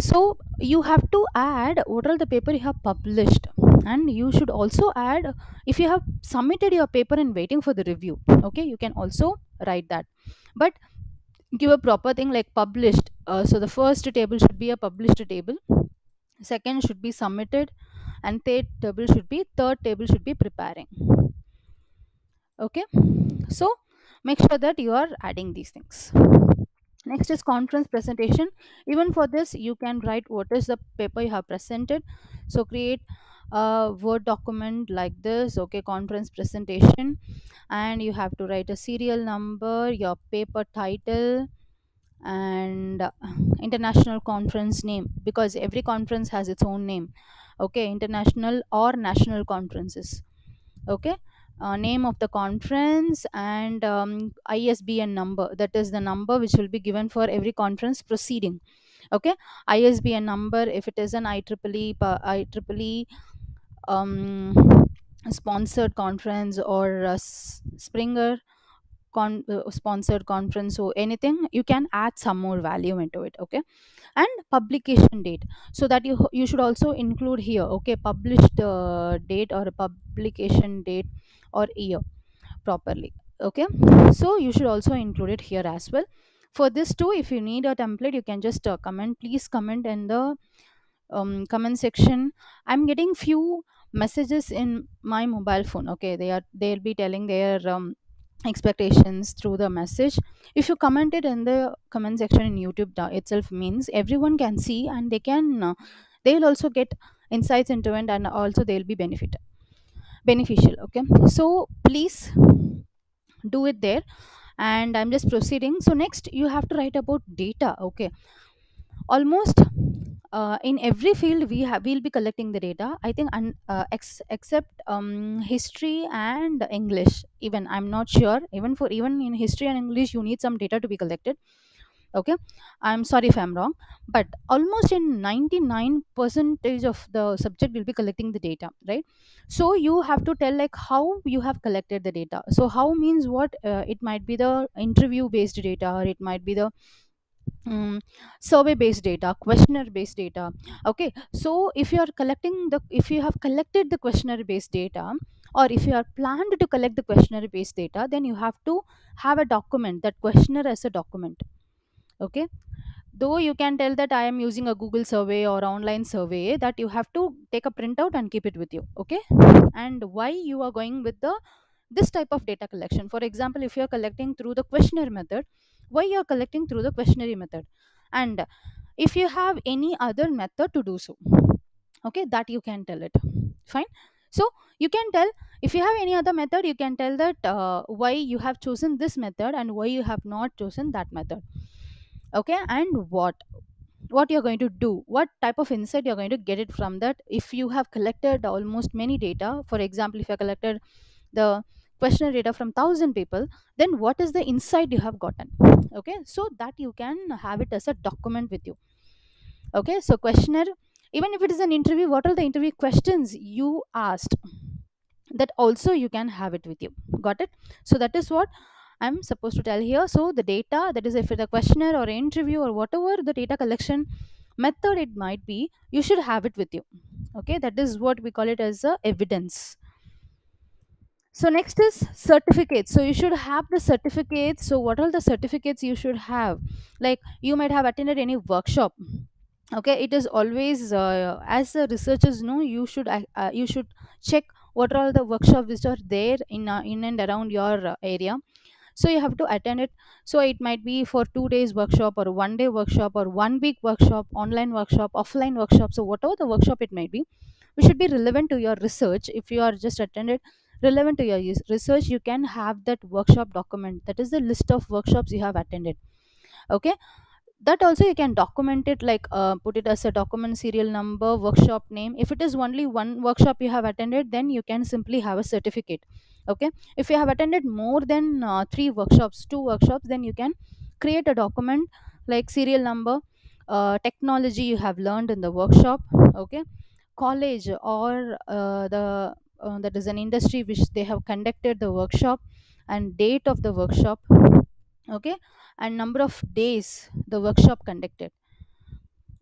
so you have to add what are the paper you have published. And you should also add, if you have submitted your paper and waiting for the review, okay, you can also write that. But give a proper thing like published. So the first table should be a published table, second should be submitted, and third table should be preparing. Okay, so make sure that you are adding these things. Next is conference presentation. Even for this, you can write what is the paper you have presented. So create a Word document like this. Okay, conference presentation. And you have to write a serial number, your paper title, and international conference name, because every conference has its own name. Okay, international or national conferences. Okay, name of the conference, and ISBN number, that is the number which will be given for every conference proceeding. Okay, ISBN number, if it is an IEEE sponsored conference, or Springer sponsored conference, or anything, you can add some more value into it. Okay, and publication date, so that you should also include here. Okay, published date, or a publication date, or year properly. Okay, so you should also include it here as well. For this too, if you need a template, you can just comment, please comment in the comment section. I'm getting few messages in my mobile phone. Okay, they'll be telling their expectations through the message. If you comment it in the comment section in YouTube itself, means everyone can see, and they'll also get insights into it, and also they'll be beneficial. Okay, so please do it there. And I'm just proceeding. So next you have to write about data. Okay, almost in every field we'll be collecting the data, I think, except history and English. Even I'm not sure, even in history and English you need some data to be collected. Okay, I'm sorry if I'm wrong, but almost in 99 percentage of the subject will be collecting the data, right? So you have to tell like how you have collected the data. So how means what, it might be the interview based data, or it might be the mm, survey based data, questionnaire based data. Okay, so if you have collected the questionnaire based data, or if you are planned to collect the questionnaire based data, then you have to have a document, that questionnaire as a document. Okay, though you can tell that I am using a Google survey or online survey, that you have to take a printout and keep it with you. Okay, and why you are going with the this type of data collection? For example, if you are collecting through the questionnaire method, why you are collecting through the questionnaire method, and if you have any other method to do so, okay, that you can tell it. Fine. So you can tell, if you have any other method, you can tell that why you have chosen this method and why you have not chosen that method. Okay, and what you're going to do, what type of insight you're going to get it from that. If you have collected almost many data, for example, if you have collected the questionnaire data from 1,000 people, then what is the insight you have gotten? Okay, so that you can have it as a document with you. Okay, so questionnaire, even if it is an interview, what are the interview questions you asked, that also you can have it with you. Got it? So that is what I'm supposed to tell here. So the data, that is, if it's a questionnaire or interview or whatever the data collection method it might be, you should have it with you. Okay, that is what we call it as a evidence. So next is certificates. So you should have the certificates. So what are the certificates you should have? Like, you might have attended any workshop. Okay, it is always as the researchers know, you should check what are all the workshops which are there in and around your area. So you have to attend it. So it might be for 2 days workshop, or 1 day workshop, or 1 week workshop, online workshop, offline workshop. So whatever the workshop it might be, it should be relevant to your research. If you are just attended relevant to your research, you can have that workshop document, that is the list of workshops you have attended. Okay, that also you can document it, like put it as a document, serial number, workshop name. If it is only one workshop you have attended, then you can simply have a certificate. Okay, if you have attended more than 2 workshops, then you can create a document like serial number, technology you have learned in the workshop. Okay, college or the that is an industry which they have conducted the workshop, and date of the workshop. Okay, and number of days the workshop conducted.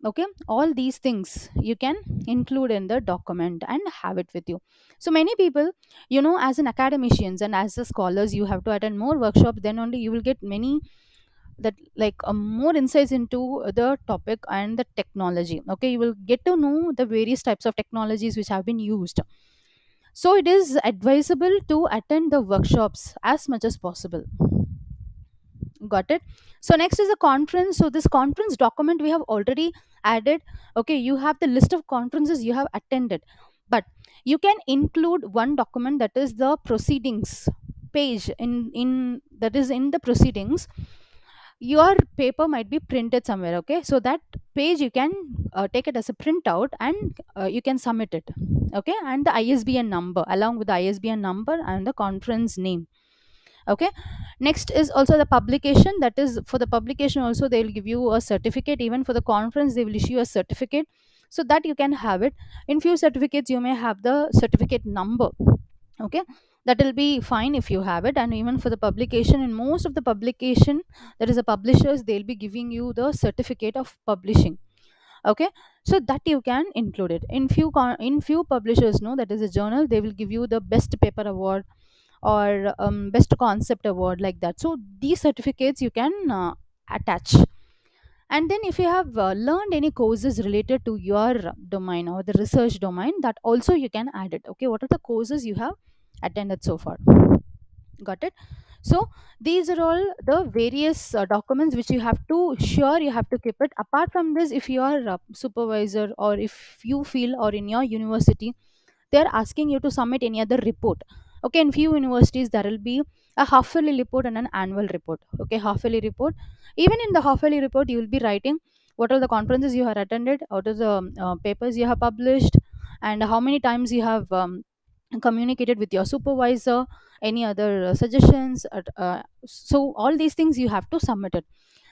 Okay, all these things you can include in the document and have it with you. So many people, as an academicians and as a scholars, you have to attend more workshops, then only you will get many, that like more insights into the topic and the technology. Okay, you will get to know the various types of technologies which have been used. So it is advisable to attend the workshops as much as possible. Got it? So next is a conference. So this conference document we have already added. Okay, you have the list of conferences you have attended, but you can include one document, that is the proceedings page. In that is in the proceedings, your paper might be printed somewhere. Okay, so that page you can take it as a printout, and you can submit it. Okay, and the ISBN number, along with the ISBN number and the conference name. Okay, next is also the publication. That is, for the publication also they will give you a certificate. Even for the conference they will issue a certificate, so that you can have it. In few certificates you may have the certificate number. Okay, that will be fine if you have it. And even for the publication, in most of the publication, that is the publishers, they'll be giving you the certificate of publishing. Okay, so that you can include it. In few publishers, no, that is a journal, they will give you the best paper award, or best concept award, like that. So these certificates you can attach. And then if you have learned any courses related to your domain or the research domain, that also you can add it. Okay, what are the courses you have attended so far? Got it? So these are all the various documents which you have to sure you have to keep it. Apart from this, if you are a supervisor, or if you feel, or in your university they're asking you to submit any other report. Okay, in few universities there will be a half yearly report and an annual report. Okay, half yearly report, even in the half yearly report you will be writing what are the conferences you have attended, what are the papers you have published, and how many times you have communicated with your supervisor, any other suggestions. So all these things you have to submit it.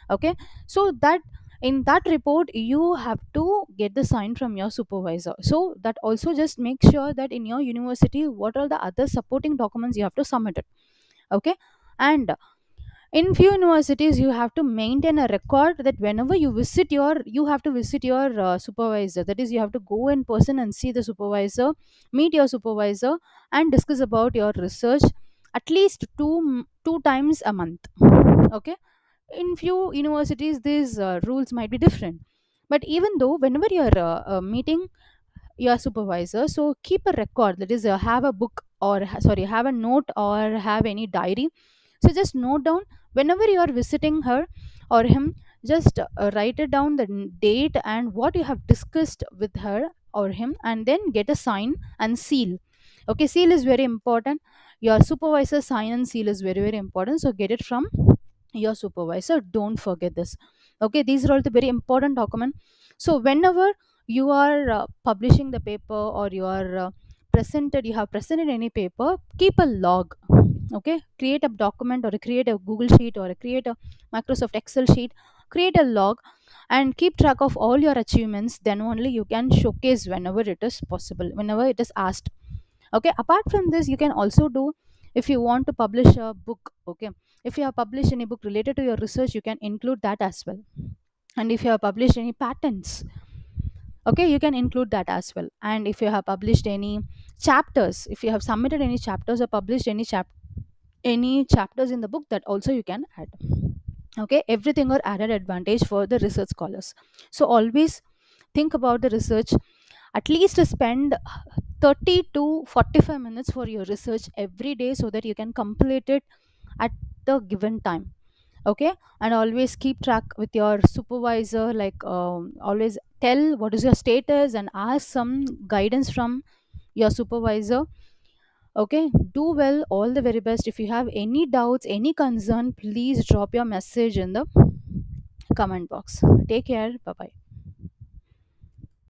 Okay, so that in that report you have to get the sign from your supervisor. So that also just make sure that in your university what are the other supporting documents you have to submit it. Okay, and In few universities you have to maintain a record that whenever you have to visit your supervisor, that is you have to go in person and see the supervisor, meet your supervisor, and discuss about your research at least two times a month. Okay, in few universities these rules might be different, but even though whenever you're meeting your supervisor, so keep a record, that is have a book or sorry, have a note or have any diary. So just note down whenever you are visiting her or him, just write it down the date and what you have discussed with her or him, and then get a sign and seal. Okay, seal is very important. Your supervisor sign and seal is very very important, so get it from your supervisor, don't forget this. Okay, these are all the very important document. So whenever you are publishing the paper, or you have presented any paper, keep a log. Okay, create a document or create a Google sheet or create a Microsoft Excel sheet, create a log and keep track of all your achievements, then only you can showcase whenever it is possible, whenever it is asked. Okay, apart from this you can also do, if you want to publish a book, okay, if you have published any book related to your research, you can include that as well. And if you have published any patents, okay, you can include that as well. And if you have published any chapters, if you have submitted any chapters or published any chapters in the book, that also you can add. Okay, everything are added advantage for the research scholars. So always think about the research, at least spend 30 to 45 minutes for your research every day, so that you can complete it at the given time. Okay, and always keep track with your supervisor, like always tell what is your status and ask some guidance from your supervisor. Okay, do well, all the very best. If you have any doubts, any concern, please drop your message in the comment box. Take care, bye bye.